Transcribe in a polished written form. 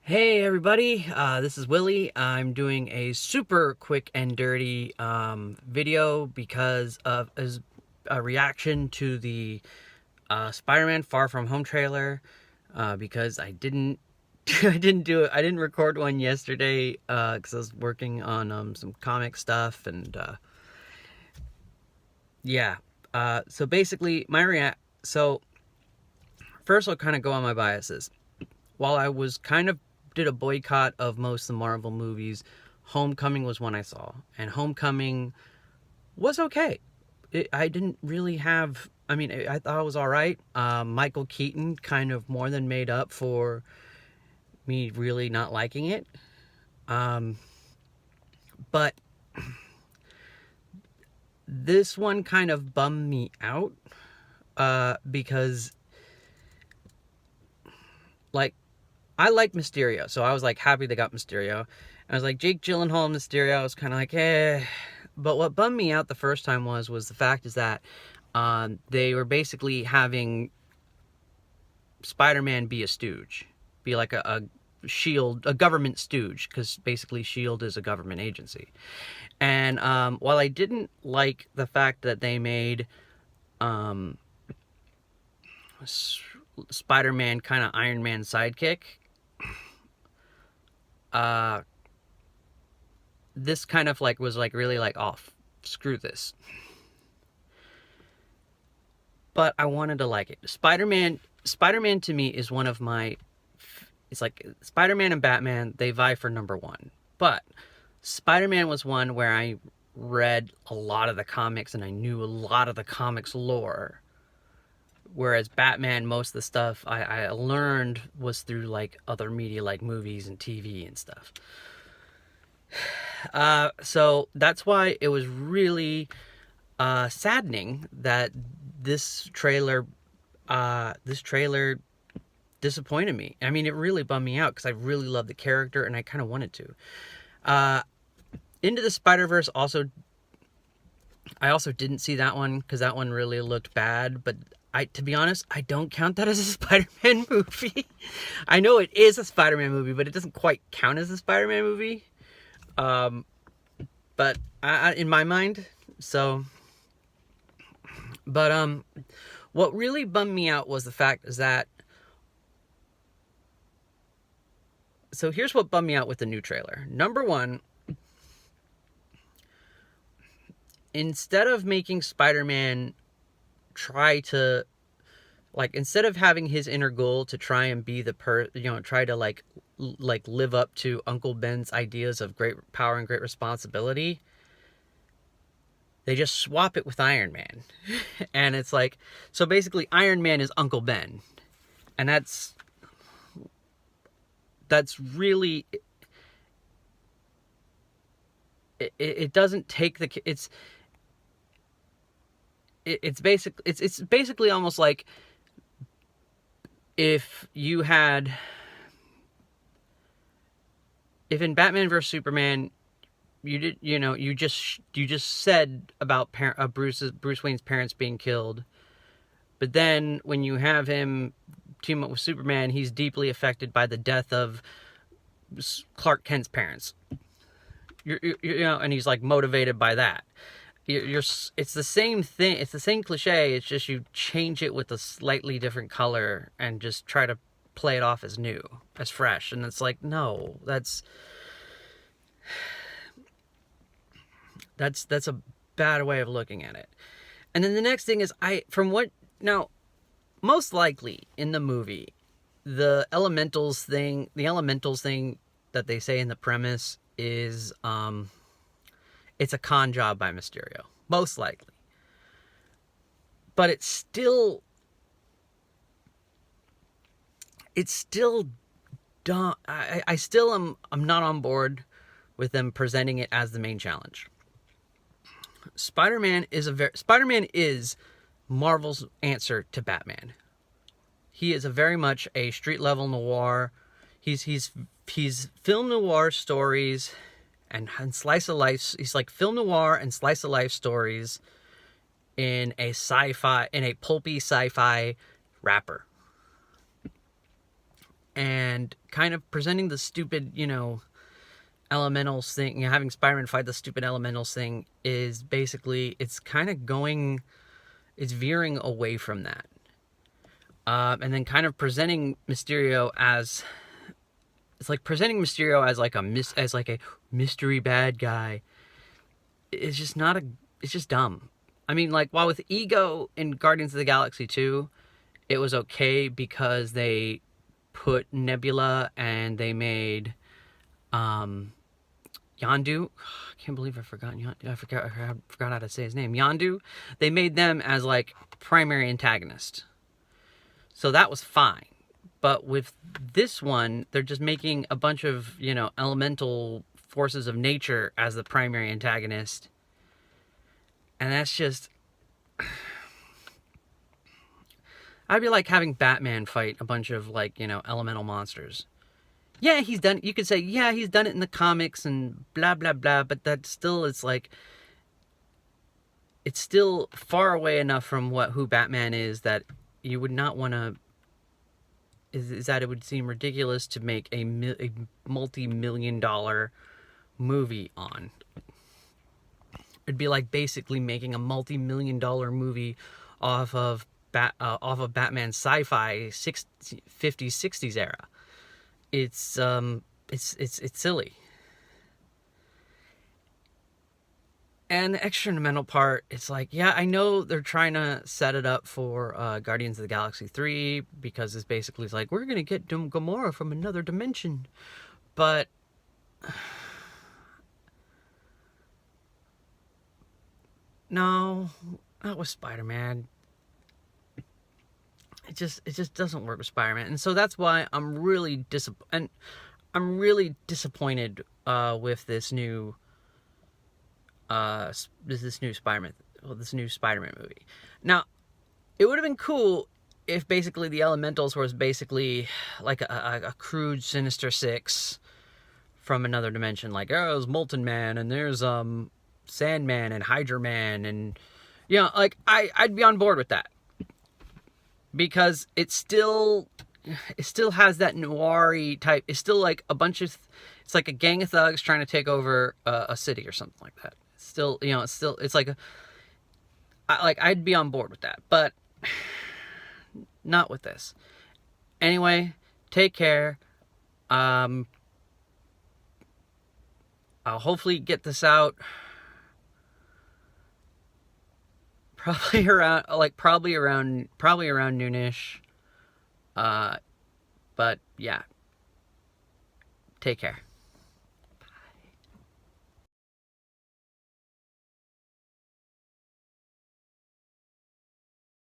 Hey everybody, this is Willie. I'm doing a super quick and dirty video because of as a reaction to the Spider-Man Far From Home trailer. Because I didn't, I didn't record one yesterday because I was working on some comic stuff and yeah. So basically, So first, I'll kind of go on my biases. While I was kind of did a boycott of most of the Marvel movies, Homecoming was one I saw, and Homecoming was okay. I didn't really have. I mean, I thought it was all right. Michael Keaton kind of more than made up for me really not liking it. But this one kind of bummed me out because, like, I like Mysterio, so I was like happy they got Mysterio. I was like, Jake Gyllenhaal Mysterio, I was kind of like, eh. But what bummed me out the first time was the fact is that they were basically having Spider-Man be a stooge, be like a shield, a government stooge, because basically shield is a government agency. And while I didn't like the fact that they made Spider-Man kind of Iron Man sidekick, this kind of like was like really like, oh, screw this. But I wanted to like it. Spider-Man to me is one of my, it's like Spider-Man and Batman, they vie for number one. But Spider-Man was one where I read a lot of the comics and I knew a lot of the comics lore. Whereas Batman, most of the stuff I learned was through like other media like movies and TV and stuff. So that's why it was really saddening that this trailer disappointed me. I mean, it really bummed me out because I really love the character and I kind of wanted to. Into the Spider-Verse I also didn't see that one because that one really looked bad, but to be honest, I don't count that as a Spider-Man movie. I know it is a Spider-Man movie, but it doesn't quite count as a Spider-Man movie. But in my mind, so. But what really bummed me out was the fact is that. So here's what bummed me out with the new trailer. Number one, instead of making Spider-Man try to, like, instead of having his inner goal to try and be try to like live up to Uncle Ben's ideas of great power and great responsibility, they just swap it with Iron Man. And it's like, so basically Iron Man is Uncle Ben. And that's really, it doesn't take the, it's basically almost like if in Batman vs Superman you just said about Bruce Wayne's parents being killed, but then when you have him team up with Superman, he's deeply affected by the death of Clark Kent's parents. And he's like motivated by that. It's the same thing. It's the same cliche. It's just you change it with a slightly different color and just try to play it off as new, as fresh. And it's like, no, that's a bad way of looking at it. And then the next thing is most likely in the movie, the elementals thing that they say in the premise is it's a con job by Mysterio, most likely. But it's still dumb. I still I'm not on board with them presenting it as the main challenge. Spider-Man is Marvel's answer to Batman. He is very much a street level noir. He's film noir stories and slice of life. He's like film noir and slice of life stories in a pulpy sci-fi wrapper. and kind of presenting the stupid, elementals thing, having Spider-Man fight the stupid elementals thing is basically, it's veering away from that. And then kind of presenting Mysterio as, it's like presenting Mysterio as like a mystery bad guy. It's just it's just dumb. I mean, like, while with Ego in Guardians of the Galaxy 2, it was okay because they put Nebula and they made Yondu. I can't believe I forgot Yondu. I forgot how to say his name. Yondu. They made them as like primary antagonist. So that was fine. But with this one, they're just making a bunch of, elemental forces of nature as the primary antagonist. And that's just... I'd be like having Batman fight a bunch of, like, elemental monsters. Yeah, he's done... You could say, yeah, he's done it in the comics and blah, blah, blah. But that still, it's like... It's still far away enough from who Batman is that you would not want to... Is that it would seem ridiculous to make a multi-million-dollar movie on. It'd be like basically making a multi-million-dollar movie off of Batman's sci-fi 50s, 60s era. It's silly. And the extra-dimensional part, it's like, yeah, I know they're trying to set it up for Guardians of the Galaxy 3, because it's basically like, we're going to get Gamora from another dimension. But... no, not with Spider-Man. It just doesn't work with Spider-Man. And so that's why I'm really disappointed with this new... this new Spider-Man movie. Now, it would have been cool if basically the Elementals was basically like a crude Sinister Six from another dimension. Like, oh, there's Molten Man, and there's Sandman and Hydra Man, and like I'd be on board with that, because it still has that noir-y type. It's still like it's like a gang of thugs trying to take over a city or something like that. Still, it's like I'd be on board with that, but not with this. Anyway, take care. I'll hopefully get this out probably around noonish. But yeah, take care.